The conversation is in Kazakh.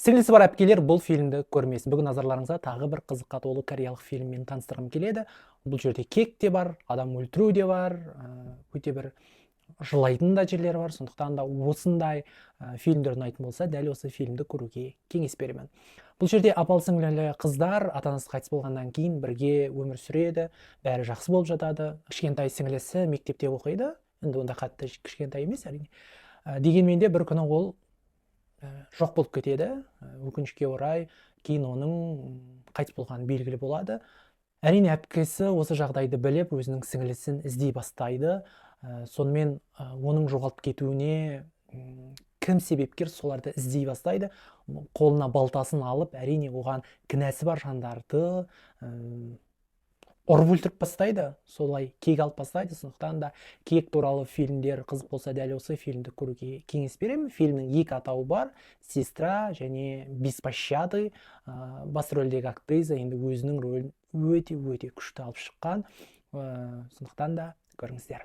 Сіңлісі бар әпкелер, бұл фильмді көрмесін. Бүгін назарларыңызға тағы бір қызыққа толы кореялық фильммен таныстырғым келеді. Бұл жерде кек те бар, адам өлтіру де бар, өте бір жылайтын да жерлері бар. Сондықтан да осындай фильмдер ұнайтын болса, дәл осы фильмді көруге кеңес беремін. Бұл жерде апалы-сіңлілі қыздар ата-анасы қайтыс болғаннан кейін бірге өмір сүреді, бәрі жақсы болып жатады. Кішкентай сіңлісі мектепте оқиды, енді онда қатты кішкентай емес әрине. Дегенмен де бір күні ол жоқ болып кетеді. Өкінішке орай кейін оның қайтыс болғаны белгілі болады. Әрине әпкесі осы жағдайды біліп өзінің сіңлісін іздей бастайды. Сонымен оның жоғалып кетуіне кім себепкер, соларды іздей бастайды. Қолына балтасын алып, әрине оған кінәсі бар жандарды ұрып өлтіріп бастайды, солай кек алып бастайды. Сондықтан да кек туралы фильмдер қызық болса, дәл осы фильмді көруге кеңес беремін. Фильмнің екі атауы бар: «Сестра» және «Без пощады». Бас рөлдегі актриса енді өзінің рөлін өте күшті алып шыққан. Сондықтан да көріңіздер.